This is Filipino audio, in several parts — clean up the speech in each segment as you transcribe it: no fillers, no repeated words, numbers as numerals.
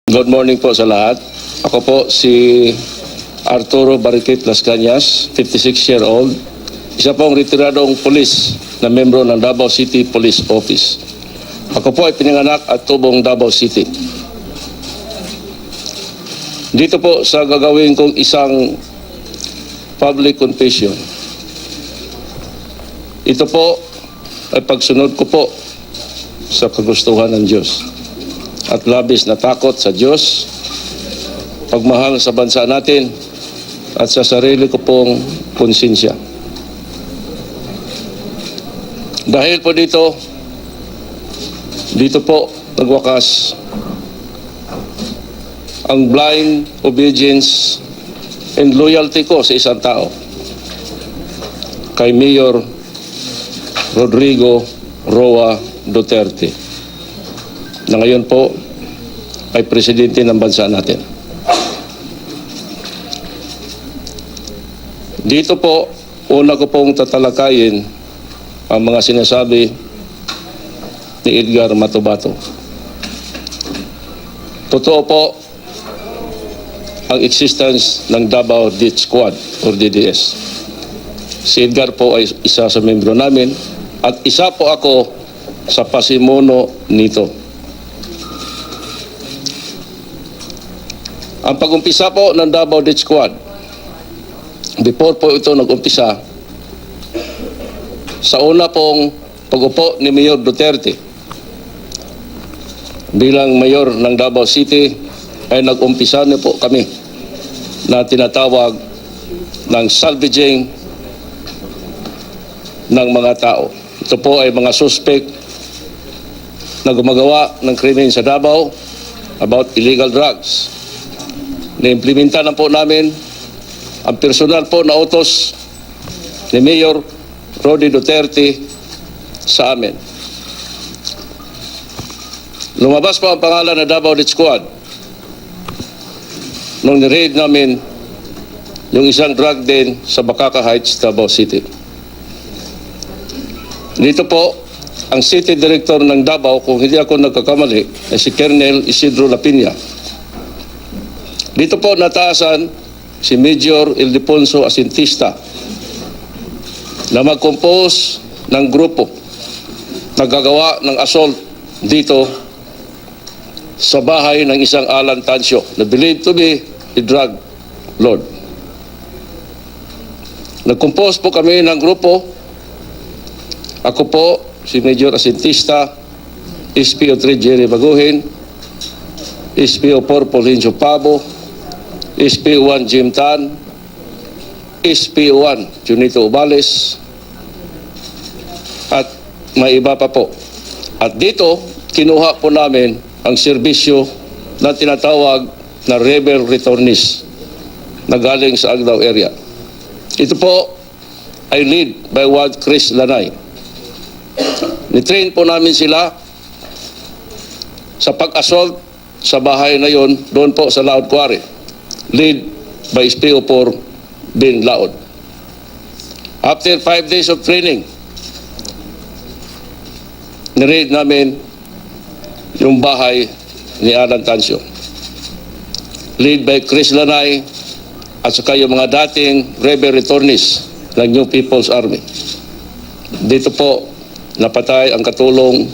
Good morning po sa lahat. Ako po si Arturo Barriquit Las Cañas, 56-year-old. Isa pong retiradong pulis na membro ng Davao City Police Office. Ako po ay pinanganak at tubong Davao City. Dito po sa gagawin kong isang public confession. Ito po ay pagsunod ko po sa kagustuhan ng Diyos. At labis na takot sa Diyos, pagmahal sa bansa natin, at sa sarili ko pong konsensya. Dahil po dito po nagwakas ang blind obedience and loyalty ko sa isang tao, kay Mayor Rodrigo Roa Duterte, na ngayon po ay presidente ng bansa natin. Dito po, una ko pong tatalakayin ang mga sinasabi ni Edgar Matubato. Totoo po ang existence ng Davao Death Squad or DDS. Si Edgar po ay isa sa membro namin at isa po ako sa pasimuno nito. Ang pag-umpisa po ng Davao Death Squad, before po ito nag-umpisa, sa una pong pag-upo ni Mayor Duterte bilang mayor ng Davao City, ay nag-umpisa na po kami na tinatawag ng salvaging ng mga tao. Ito po ay mga suspect na gumagawa ng krimen sa Davao about illegal drugs. Na-implementa na po namin ang personal po na utos ni Mayor Rodi Duterte sa amin. Lumabas po ang pangalan na Davao Death Squad nung ni-raid namin yung isang drug den sa Bacaca Heights, Davao City. Dito po, ang City Director ng Davao, kung hindi ako nagkakamali, ay si Colonel Isidro Lapina. Dito po nataasan si Major Ildefonso Asintista na mag-compose ng grupo na gagawa ng assault dito sa bahay ng isang Alan Tancio na believed to be a drug lord. Nag-compose po kami ng grupo. Ako po, si Major Asintista, SPO3 Jerry Baguhin, SPO4 Paulincio Pabo, SPO1 Jim Tan, SPO1 Junito Ubales, at may iba pa po. At dito, kinuha po namin ang serbisyo na tinatawag na rebel returnees na galing sa Agdao area. Ito po ay lead by one Chris Lanay. Nitrain po namin sila sa pag-assault sa bahay na yon, doon po sa Laod Quarry, lead by SPO4 Ben Laod. After 5 days of training, ni-raid namin yung bahay ni Alan Tancio, lead by Chris Lanay at saka yung mga dating rebel returnees ng New People's Army. Dito po napatay ang katulong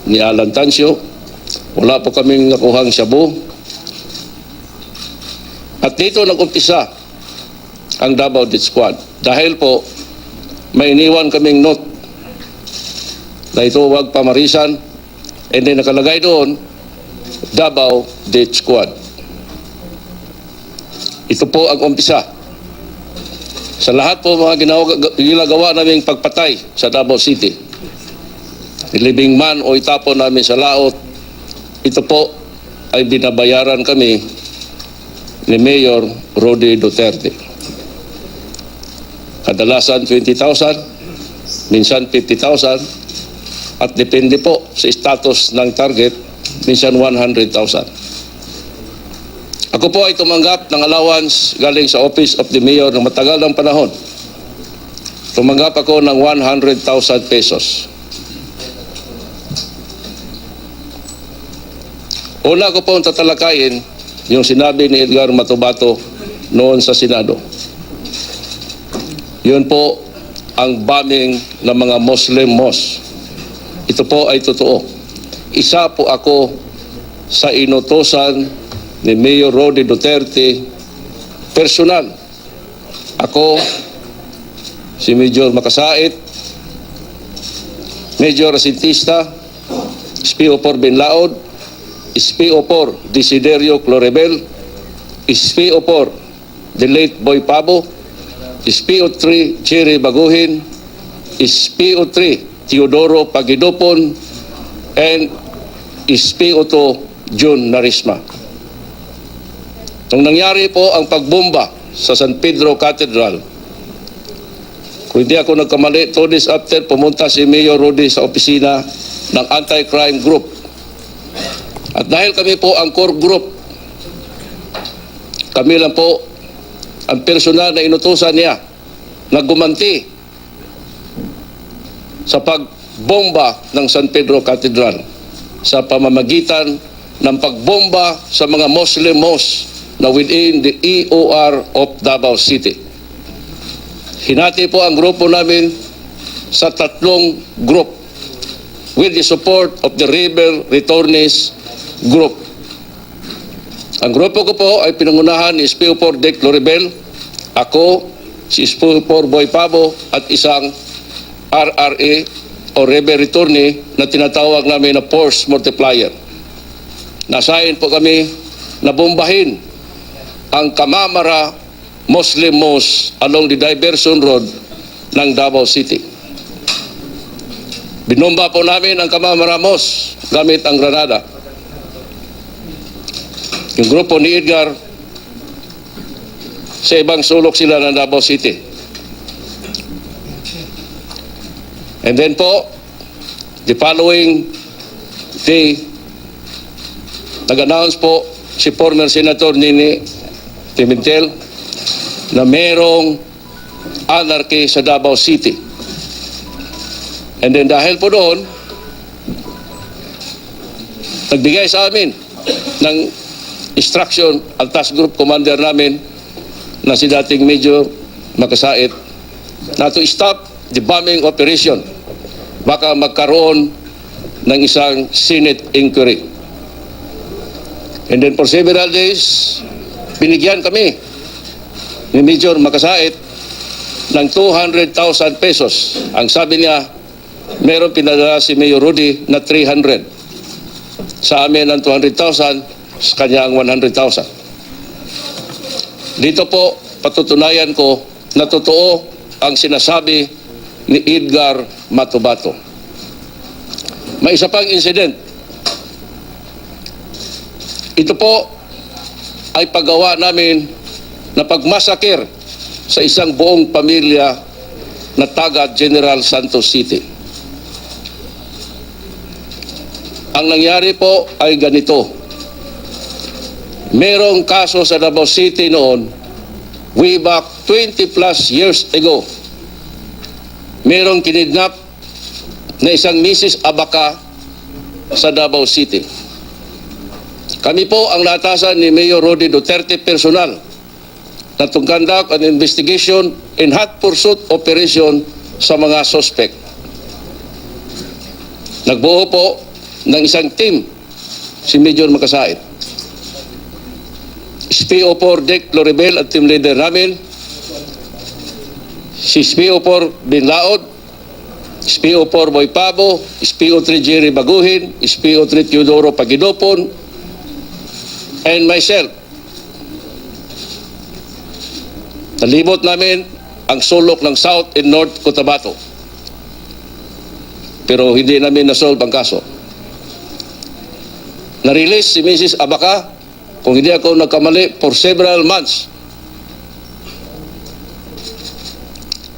ni Alan Tancio. Wala po kaming nakuhang shabu. At dito nag-umpisa ang Davao Death Squad. Dahil po may iniwan kaming note na ito huwag pamarisan, and then nakalagay doon Davao Death Squad. Ito po ang umpisa sa lahat po mga ginagawa naming pagpatay sa Davao City. Ilibing man o itapon namin sa laot, ito po ay binabayaran kami ni Mayor Rodi Duterte. Kadalasan 20,000, minsan 50,000, at depende po sa status ng target, minsan 100,000. Ako po ay tumanggap ng allowance galing sa Office of the Mayor ng matagal ng panahon. Tumanggap ako ng 100,000 pesos. Una ko pong tatalakayin yung sinabi ni Edgar Matubato noon sa Senado. Yun po ang bombing ng mga Muslim mosque. Ito po ay totoo. Isa po ako sa inutosan ni Mayor Rody Duterte personal. Ako, si Major Makasait, Major Asintista, SPO4 Binlaod, SPO4 Desiderio Clorebel, SPO4 the late Boy Pabo, SPO3 Jerry Baguhin, SPO3 Teodoro Pagidopon, and SPO2 June Narisma. Nung nangyari po ang pagbomba sa San Pedro Cathedral, kung hindi ako nagkamali, 2 days after, pumunta si Mayor Rody sa opisina ng anti-crime group. At dahil kami po ang core group, kami lang po ang personal na inutusan niya na gumanti sa pagbomba ng San Pedro Cathedral sa pamamagitan ng pagbomba sa mga Muslim mosque na within the EOR of Davao City. Hinati po ang grupo namin sa 3 group with the support of the Rebel Returnees Group. Ang grupo ko po ay pinangunahan ni SPO4 Dick Loribel, ako, si SPO4 Boy Pabo at isang RRA o Rebel Returnee na tinatawag namin na Force Multiplier. Nasayin po kami na bombahin ang Kamamara Muslim Mosque along the Diversion Road ng Davao City. Binomba po namin ang Kamamara Mosque gamit ang granada. Yung grupo ni Edgar, sa ibang sulok sila ng Davao City. And then po, the following day, nag-announce po si former Senator Nini Pimentel na merong anarchy sa Davao City. And then dahil po doon, nagbigay sa amin ng instruction ang task group commander namin na si dating Major Makasait na to stop the bombing operation. Baka magkaroon ng isang Senate inquiry. And then for several days, binigyan kami ni Major Makasait ng 200,000 pesos. Ang sabi niya, meron pinadala si Mayor Rudy na 300. Sa amin ang 200,000, sa kanya ang 100,000. Dito po, patutunayan ko na totoo ang sinasabi ni Edgar Matubato. May isa pang incident. Ito po ay paggawa namin na pagmasakir sa isang buong pamilya na taga General Santos City. Ang nangyari po ay ganito. Merong kaso sa Davao City noon, way back 20 plus years ago. Merong kinidnap na isang Mrs. Abaca sa Davao City. Kami po ang natasan ni Mayor Rody Duterte personal na to conduct an investigation and hot pursuit operation sa mga suspect. Nagbuo po ng isang team si Major Makasait. SPO4 Dick Loribel at team leader namin, si SPO4 Binlaod, SPO4 Boy Pabo, SPO3 Jerry Baguhin, SPO3 Teodoro Pagidopon, and myself. Nalibot namin ang sulok ng South and North Cotabato. Pero hindi namin nasolve ang kaso. Na-release si Mrs. Abaca, kung hindi ako nagkamali, for several months.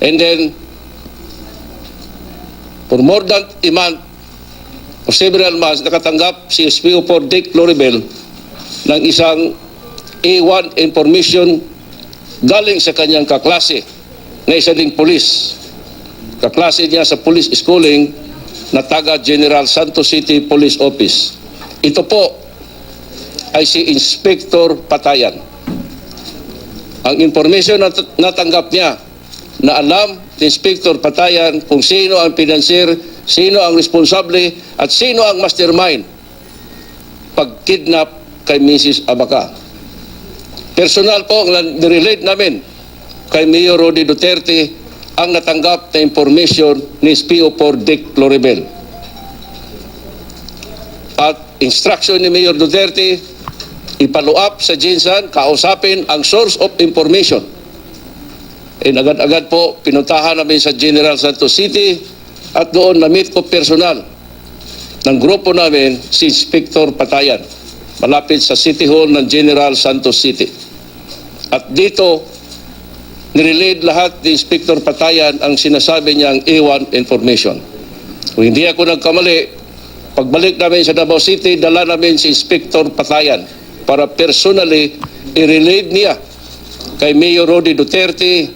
And then, for more than a month, for several months, nakatanggap si SPO4 Dick Loribel ng isang A1 information galing sa kanyang kaklase na isa ding pulis. Kaklase niya sa police schooling na taga General Santos City Police Office. Ito po ay si Inspector Patayan. Ang information na natanggap niya na alam ni Inspector Patayan kung sino ang financier, sino ang responsable at sino ang mastermind pag-kidnap kay Mrs. Abaca. Personal po ang nirelate namin kay Mayor Rody Duterte ang natanggap na information ni SPO4 Dick Floribel. At instruction ni Mayor Duterte, ipalo up sa Jinsan, kausapin ang source of information. Agad-agad po, pinuntahan namin sa General Santos City at doon na-meet ko personal ng grupo namin si Inspector Patayan, malapit sa City Hall ng General Santos City. At dito, nirelate lahat ni Inspector Patayan ang sinasabi niyang A1 information. Kung hindi ako nagkamali, pagbalik namin sa Davao City, dala namin si Inspector Patayan para personally i-relate niya kay Mayor Rody Duterte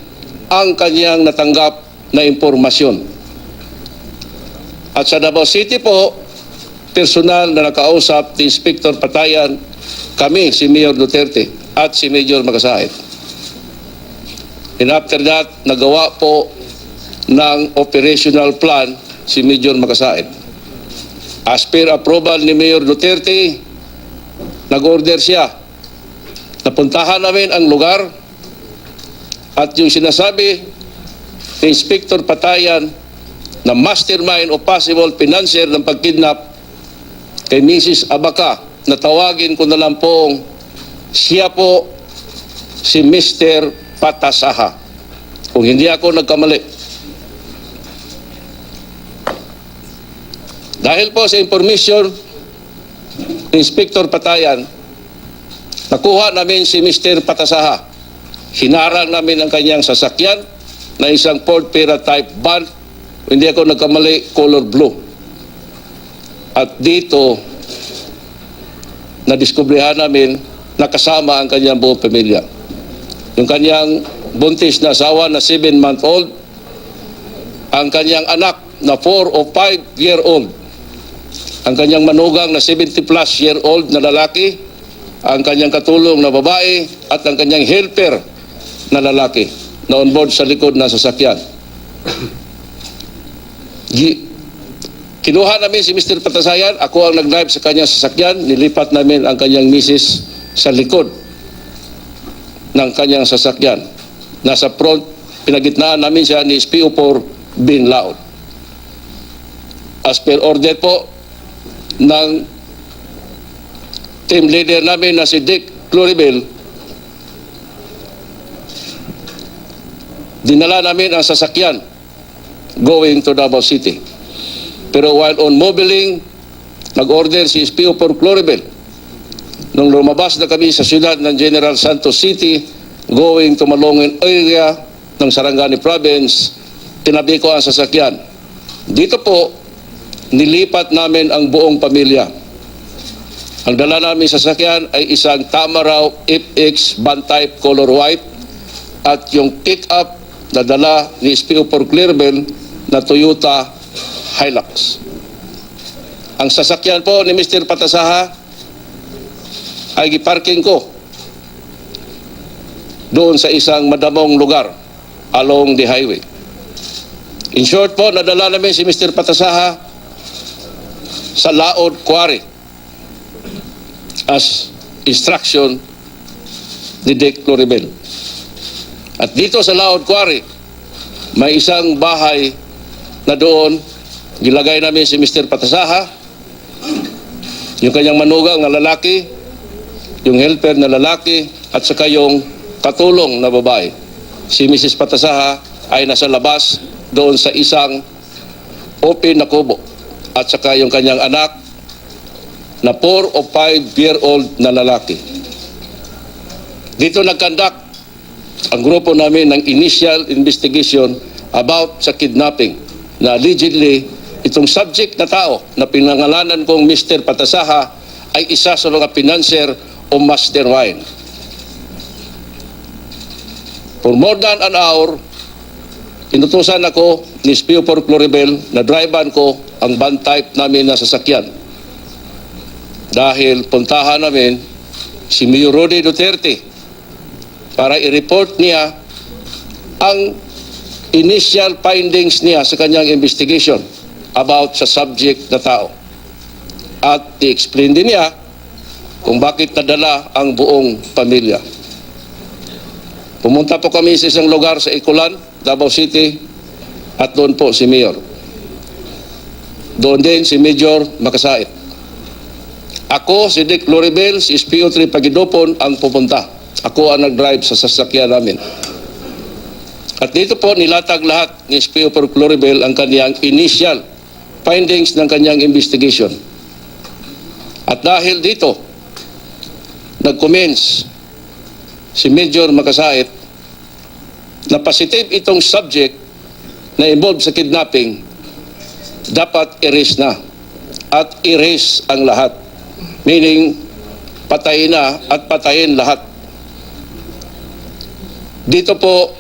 ang kanyang natanggap na impormasyon. At sa Davao City po, personal na nakausap ni Inspector Patayan, kami, si Mayor Duterte at si Major Magsaysay. And after that, nagawa po ng operational plan si Major Magsaysay. As per approval ni Mayor Duterte, nag-order siya. Napuntahan namin ang lugar at yung sinasabi ni Inspector Patayan na mastermind o possible financier ng pagkidnap kay Mrs. Abaca, na tawagin ko na lang pong siya po si Mr. Patasaha. Kung hindi ako nagkamali. Dahil po sa information ni Inspector Patayan, nakuha namin si Mr. Patasaha. Hinarang namin ang kanyang sasakyan na isang Ford Pera type van, hindi ako nagkamali, color blue. At dito, nadiskubrihan namin nakasama ang kanyang buong pamilya. Yung kanyang buntis na asawa na 7-month-old, ang kanyang anak na 4 o 5-year-old, ang kanyang manugang na 70-plus-year-old na lalaki, ang kanyang katulong na babae, at ang kanyang helper na lalaki na on board sa likod na sasakyan. Kinuha namin si Mr. Patasayan, ako ang nag-drive sa kanyang sasakyan, nilipat namin ang kanyang misis sa likod ng kanyang sasakyan. Nasa front, pinagitnaan namin siya ni SPO4 Bin Laod. As per order po ng team leader namin na si Dick Floribel, dinala namin ang sasakyan going to Davao City. Pero while on mobiling, nag-order si SPO4 Floribel. Nung lumabas na kami sa siyudad ng General Santos City, going to Malongen area ng Sarangani Province, tinabi ko ang sasakyan. Dito po, nilipat namin ang buong pamilya. Ang dala namin sasakyan ay isang Tamaraw FX van type color white at yung pick-up na dala ni SPO4 Floribel na Toyota Hilux. Ang sasakyan po ni Mr. Patasaha ay giparking ko doon sa isang madamong lugar along the highway. In short po, nadala namin si Mr. Patasaha sa Laod Quarry as instruction ni Dick Floribel. At dito sa Laod Quarry, may isang bahay na doon gilagay namin si Mr. Patasaha, yung kanyang manugang na lalaki, yung helper na lalaki, at saka yung katulong na babae. Si Mrs. Patasaha ay nasa labas doon sa isang open na kubo, at saka yung kanyang anak na 4 o 5-year-old na lalaki. Dito nagkandak ang grupo namin ng initial investigation about sa kidnapping na allegedly itong subject na tao na pinangalanan kong Mr. Patasaha ay isa sa mga financier o mastermind. For more than an hour, inutusan ako ni SPO4 Floribel na drivean ko ang van type namin na sasakyan. Dahil puntahan namin si Mayor Rody Duterte para i-report niya ang initial findings niya sa kanyang investigation about sa subject na tao. At i-explain din niya kung bakit nadala ang buong pamilya. Pumunta po kami sa isang lugar sa Icolan, Davao City, at doon po si Mayor. Doon din si Major Makasait. Ako, si Dick Loribel, si SPO3 Pagidopon ang pupunta. Ako ang nag-drive sa sasakyan namin. At dito po nilatag lahat ni SPO4 Loribel ang kanyang initial findings ng kanyang investigation. At dahil dito, nag-commence si Major Makasait na positive itong subject na involved sa kidnapping, dapat erase na at erase ang lahat. Meaning, patayin na at patayin lahat. Dito po,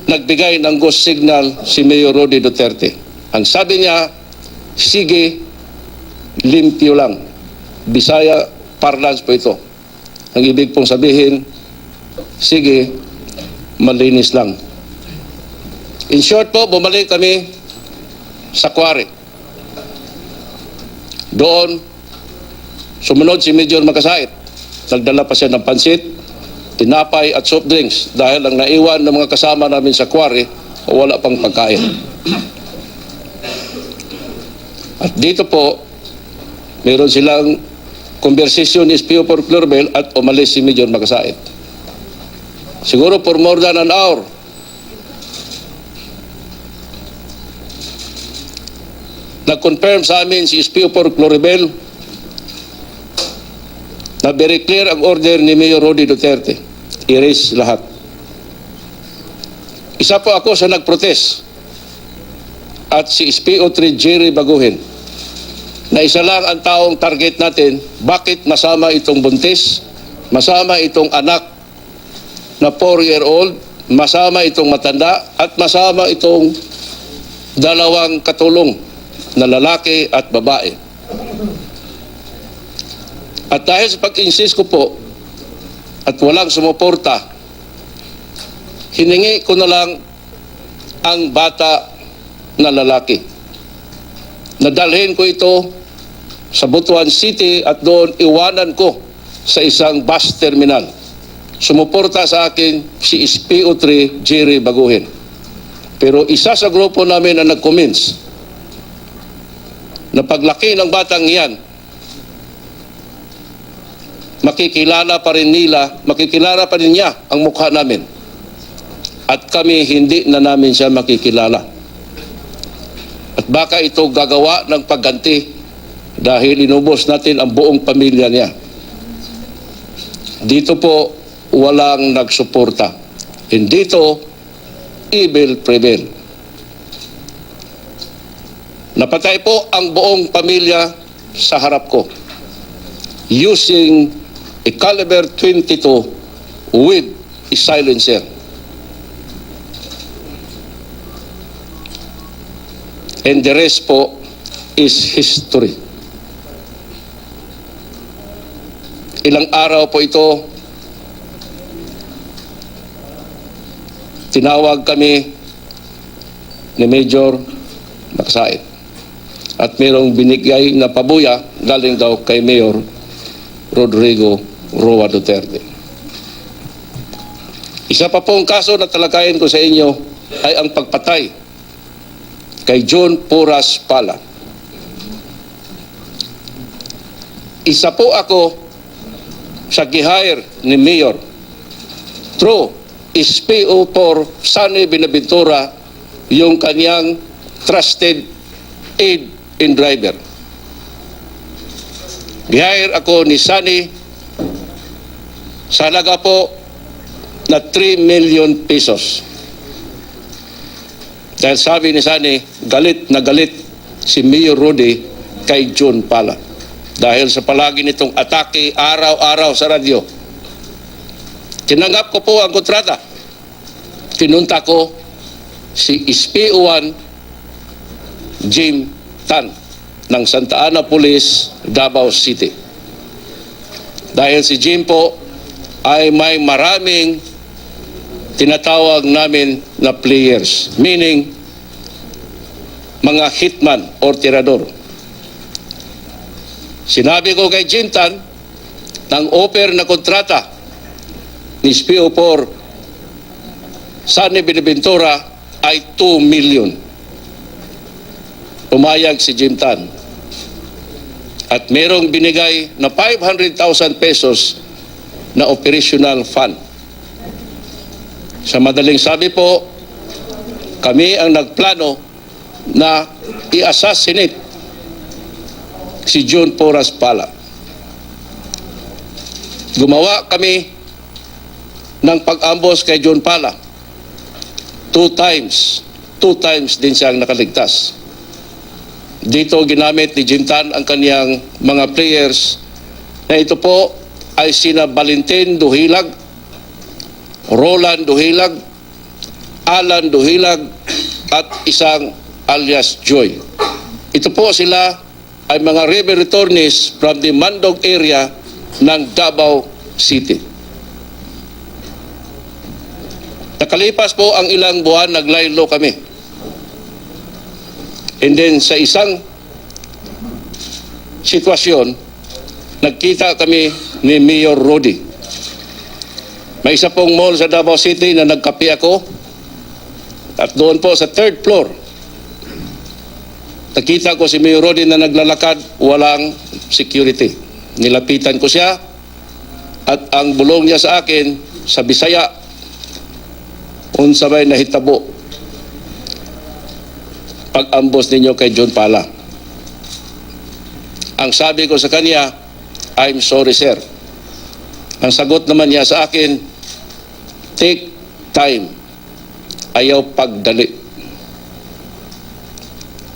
nagbigay ng ghost signal si Mayor Rody Duterte. Ang sabi niya, sige, limpyo lang. Bisaya parlance po ito. Ang ibig pong sabihin, sige, malinis lang. In short po, bumalik kami sa quarry. Doon, sumunod si Major Makasait. Nagdala pa siya ng pansit, tinapay at soft drinks dahil ang naiwan ng mga kasama namin sa quarry wala pang pagkain. At dito po, meron silang conversation ni SPO4 Loribel at umalis si Major Makasait. Siguro for more than an hour. Nag-confirm sa amin si SPO4 Loribel na very clear ang order ni Mayor Rody Duterte. Erase lahat. Isa po ako sa nag-protest at si SPO3 Jerry Baguhin na isa lang ang taong target natin. Bakit masama itong buntis, masama itong anak na 4-year-old, masama itong matanda at masama itong dalawang katulong na lalaki at babae. At dahil sa pag-insist ko po at walang sumuporta, hiningi ko na lang ang bata na lalaki. Nadalhin ko ito sa Butuan City at doon iwanan ko sa isang bus terminal. Sumuporta sa akin si SPO3 Jerry Baguhin. Pero isa sa grupo namin na nag-commence na paglaki ng batang iyan, makikilala pa rin niya ang mukha namin. At kami hindi na namin siya makikilala. At baka ito gagawa ng pagganti dahil inubos natin ang buong pamilya niya. Dito po walang nagsuporta. Hindi dito evil prevail. Napatay po ang buong pamilya sa harap ko using a caliber 22 with a silencer. And the rest po is history. Ilang araw po ito, tinawag kami ni Major Makasait. At mayroong binigay na pabuya galing daw kay Mayor Rodrigo Roa Duterte. Isa pa pong kaso na talakayin ko sa inyo ay ang pagpatay kay John Porras Pala. Isa po ako sa gihire ni Mayor through SPO4 Sunny Binaventura, yung kanyang trusted aid and driver. Gihire ako ni Sunny sa halaga po na 3 million pesos. Dahil sabi ni Sunny, galit na galit si Mayor Rody kay John Pala. Dahil sa palagi nitong atake araw-araw sa radyo. Tinanggap ko po ang kontrata. Pinunta ko si SPO1 Jim Tan ng Santa Ana Police, Davao City. Dahil si Jim po ay may maraming tinatawag namin na players, meaning mga hitman or tirador. Sinabi ko kay Jim Tan, ng offer na kontrata ni SPO4 Sunny Buenaventura ay 2 million. Pumayag si Jim Tan. At merong binigay na 500,000 pesos na operational fund. Sa madaling sabi po, kami ang nagplano na i-assassinate si John Porras Pala. Gumawa kami ng pag-ambos kay John Pala. 2 times din siyang nakaligtas. Dito ginamit ni Jim Tan ang kaniyang mga players na ito po ay sina Valentin Duhilag, Roland Duhilag, Alan Duhilag at isang alias Joy. Ito po sila ay mga river returnees from the Mandog area ng Davao City. Nakalipas po ang ilang buwan, naglaylo kami. And then sa isang sitwasyon, nagkita kami ni Mayor Rody. May isa pong mall sa Davao City na nagkape ako. At doon po sa 3rd floor, nakita ko si Mayor Rody na naglalakad, walang security. Nilapitan ko siya at ang bulong niya sa akin sa Bisaya, unsabay na hitabo pag-ambos ninyo kay John Pala. Ang sabi ko sa kanya, I'm sorry sir. Ang sagot naman niya sa akin, take time. Ayaw pagdali.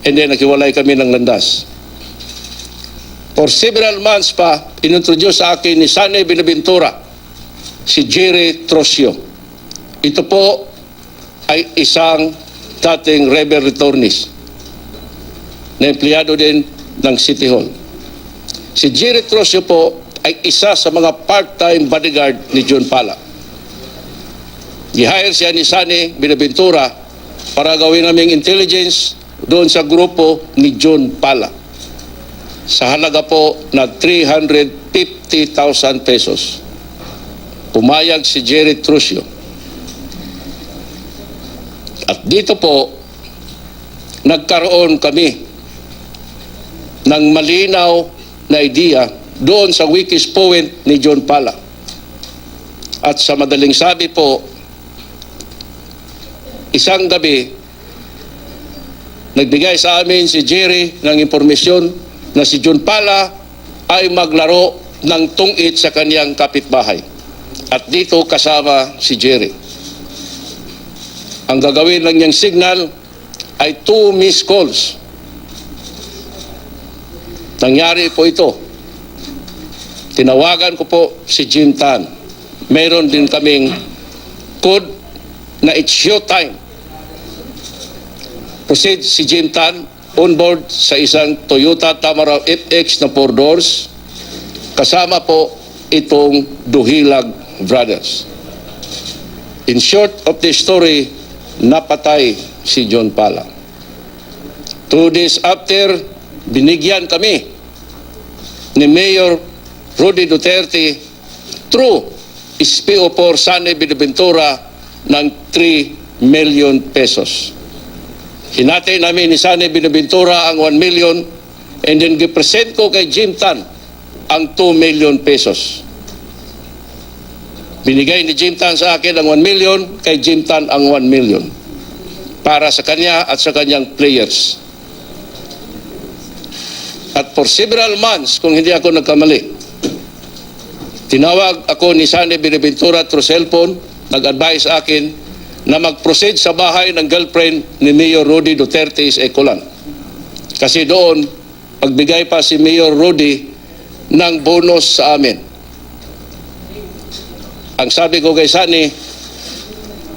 And then nakiwalay kami ng landas. For several months pa, inintroduce sa akin ni Sunny Buenaventura si Jerry Trosio. Ito po ay isang dating rebel returnees na empleyado din ng City Hall. Si Jerry Trosio po ay isa sa mga part-time bodyguard ni John Pala. Gihire siya ni Sunny Buenaventura para gawin naming intelligence doon sa grupo ni John Pala sa halaga po na 350,000 pesos. Pumayag si Jerry Trosio. At dito po, nagkaroon kami ng malinaw na idea doon sa Wikis Point ni John Pala. At sa madaling sabi po, isang gabi, nagbigay sa amin si Jerry ng impormasyon na si John Pala ay maglaro ng tungit sa kaniyang kapitbahay. At dito kasama si Jerry. Ang gagawin lang niyang signal ay 2 missed calls. Nangyari po ito. Tinawagan ko po si Jim Tan. Meron din kaming code na it's showtime. Proceed si Jim Tan on board sa isang Toyota Tamaraw FX na 4 doors. Kasama po itong Duhilag Brothers. In short of the story, napatay si John Pala. 2 days after, binigyan kami ni Mayor Rody Duterte through SPO4 Sunny Buenaventura ng 3 million pesos. Hinati namin ni Sunny Buenaventura ang 1 million and then gipresent ko kay Jim Tan ang 2 million pesos. Binigay ni Jim Tan sa akin ang 1 million, kay Jim Tan ang 1 million. Para sa kanya at sa kanyang players. At for several months, kung hindi ako nagkamali, tinawag ako ni Sunny Buenaventura through cellphone, nag-advise sa akin na mag-proceed sa bahay ng girlfriend ni Mayor Rody Duterte is Ecolan. Kasi doon, pagbigay pa si Mayor Rody ng bonus sa amin. Ang sabi ko kay Sunny,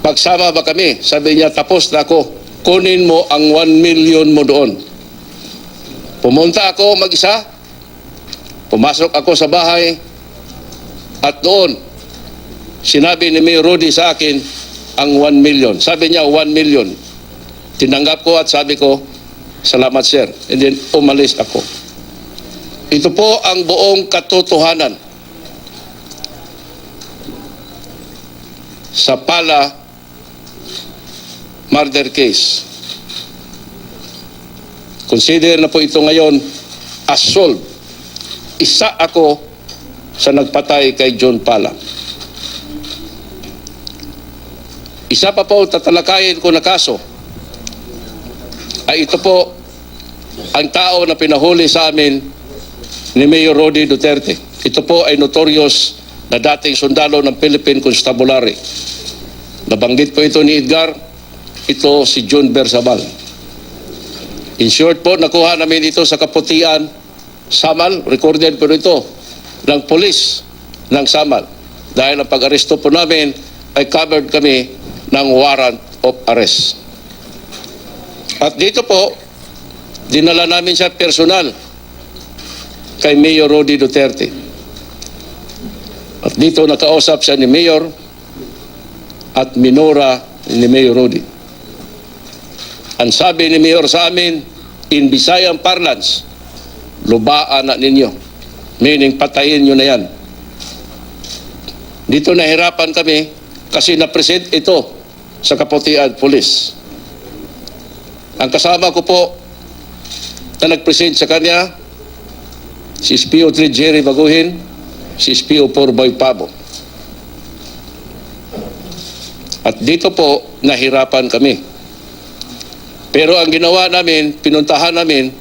pagsama ba kami? Sabi niya, tapos na ako. Kunin mo ang 1 million mo doon. Pumunta ako mag-isa. Pumasok ako sa bahay. At noon, sinabi ni Mayor Rudy sa akin ang 1 million. Sabi niya 1 million. Tinanggap ko at sabi ko, salamat sir. And then umalis ako. Ito po ang buong katotohanan sa Pala murder case. Consider na po ito ngayon as solved. Isa ako sa nagpatay kay John Pala. Isa pa po tatalakayin ko na kaso ay ito po ang tao na pinahuli sa amin ni Mayor Rudy Duterte. Ito po ay notorious na dating sundalo ng Philippine Constabulary. Nabanggit po ito ni Edgar, ito si John Bersabal. In short po, nakuha namin ito sa Kaputian, Samal, recorded po ito ng polis ng Samal. Dahil ang pag-aresto po namin ay covered kami ng warrant of arrest. At dito po, dinala namin siya personal kay Mayor Rudy Duterte. At dito nakausap siya ni Mayor at minura ni Mayor Rudy. Ang sabi ni Mayor sa amin, in Visayan parlance, lubaan na ninyo. Meaning, patayin nyo na yan. Dito nahirapan kami kasi na-present ito sa Kaputian Police. Ang kasama ko po na nag-present sa kanya, si SPO3 Jerry Baguhin, si SPO4 Boy Pabo. At dito po, nahirapan kami. Pero ang ginawa namin, pinuntahan namin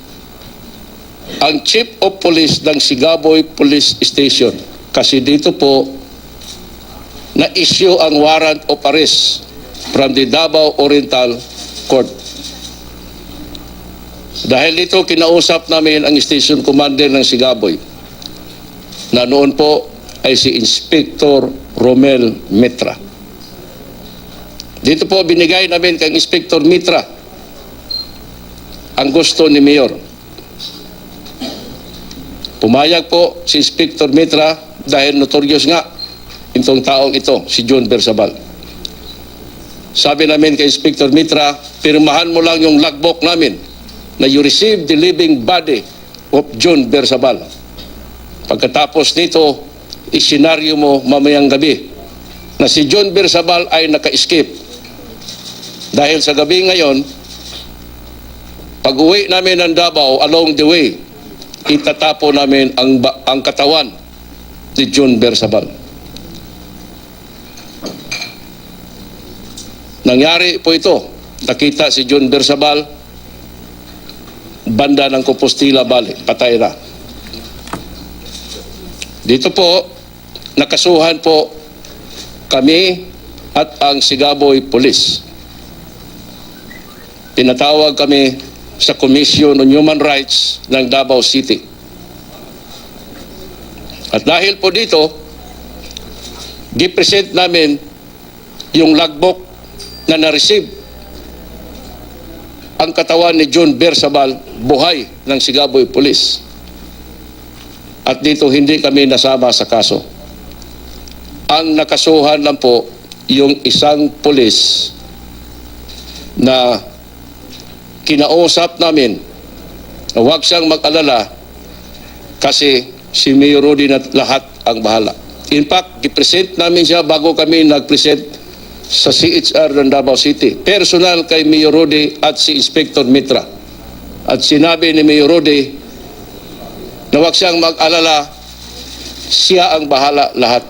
ang Chief of Police ng Sigaboy Police Station. Kasi dito po, na-issue ang warrant of arrest from the Davao Oriental Court. Dahil dito, kinausap namin ang Station Commander ng Sigaboy, na noon po ay si Inspector Romel Mitra. Dito po, binigay namin kay Inspector Mitra ang gusto ni Mayor. Pumayag po si Inspector Mitra dahil notorious nga itong taong ito, si John Bersabal. Sabi namin kay Inspector Mitra, pirmahan mo lang yung logbook namin na you receive the living body of John Bersabal. Pagkatapos nito, isenaryo mo mamayang gabi na si John Bersabal ay naka-escape. Dahil sa gabi ngayon, pag-uwi namin ng Davao, along the way, itatapo namin ang katawan ni John Bersabal. Nangyari po ito. Nakita si John Bersabal, banda ng Compostela Valley, patay na. Dito po, nakasuhan po kami at ang Sigaboy Police. Tinatawag kami sa Commission on Human Rights ng Davao City. At dahil po dito, gipresent namin yung logbook na na-receive ang katawan ni John Bersabal, buhay ng Sigaboy Police. At dito hindi kami nasama sa kaso. Ang nakasuhan lang po yung isang pulis na kinausap namin na huwag siyang mag-alala kasi si Mayor Rudy na lahat ang bahala. In fact, gipresent namin siya bago kami nag-present sa CHR ng Davao City. Personal kay Mayor Rudy at si Inspector Mitra. At sinabi ni Mayor Rudy na huwag siyang mag-alala, siya ang bahala lahat.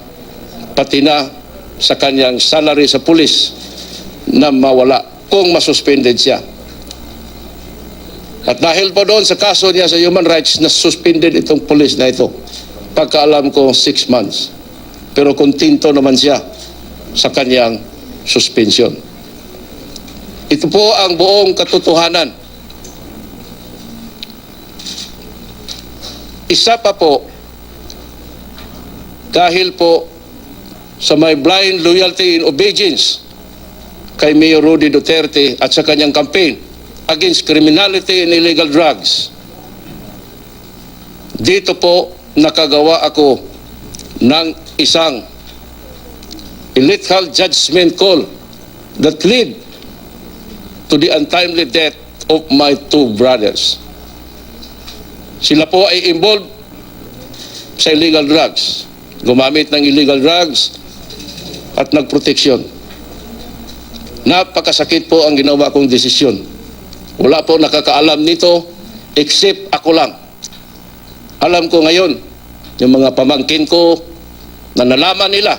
Pati na sa kanyang salary sa pulis na mawala kung masuspended siya. At dahil po doon sa kaso niya sa human rights, na suspended itong pulis na ito. Pagkaalam ko, 6 months. Pero kontinto naman siya sa kanyang suspension. Ito po ang buong katotohanan. Isa pa po, dahil po sa may blind loyalty and obedience kay Mayor Rudy Duterte at sa kanyang campaign against criminality and illegal drugs, dito po nakagawa ako ng isang illegal judgment call that led to the untimely death of my two brothers. Sila po ay involved sa illegal drugs, gumamit ng illegal drugs at nagproteksyon. Napakasakit po ang ginawa kong desisyon. Wala po nakakaalam nito except ako lang. Alam ko ngayon, yung mga pamangkin ko na nalaman nila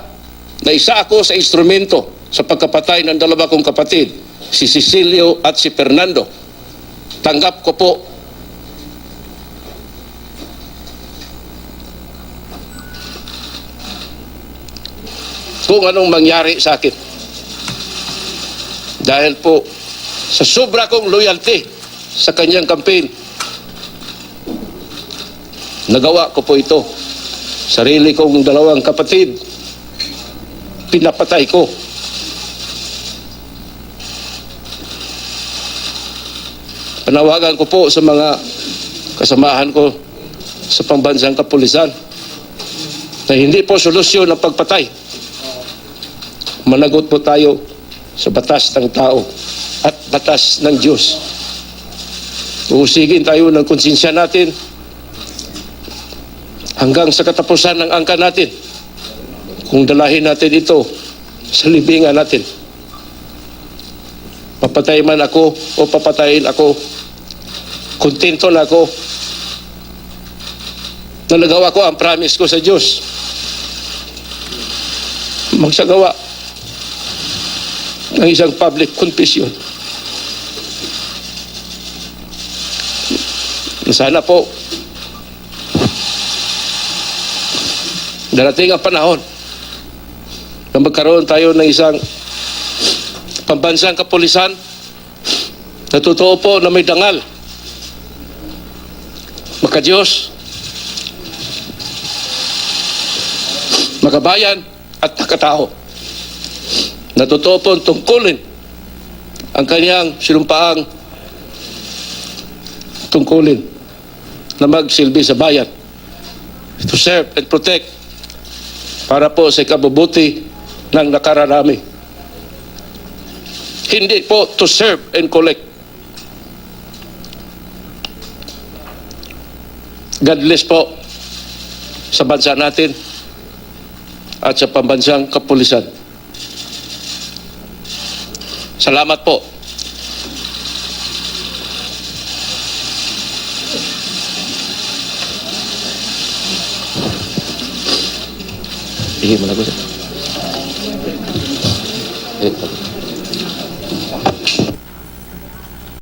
na isa ako sa instrumento sa pagkapatay ng dalawa kong kapatid, si Cecilio at si Fernando. Tanggap ko po kung anong mangyari sa akin. Dahil po sa sobra kong loyalty sa kanyang campaign, nagawa ko po ito. Sarili kong dalawang kapatid, pinapatay ko. Panawagan ko po sa mga kasamahan ko sa pambansang kapulisan na hindi po solusyon ang pagpatay. Managot po tayo sa batas ng tao at batas ng Diyos. Usigin tayo ng konsensya natin hanggang sa katapusan ng angka natin. Kung dalahin natin ito sa libingan natin, papatay man ako o papatayin ako, kontento na ako na nagawa ko ang promise ko sa Diyos. Magsagawa ng isang public confession. Sana po darating ang panahon na magkaroon tayo ng isang pambansang kapulisan na totoo po na may dangal, maka-Diyos, makabayan at makatao, na totoo po tungkulin ang kanyang sinumpaang tungkulin na magsilbi sa bayan, to serve and protect para po sa ikabubuti ng nakararami. Hindi po to serve and collect. God bless po sa bansa natin at sa pambansang kapulisan. Salamat po. Mo na ko.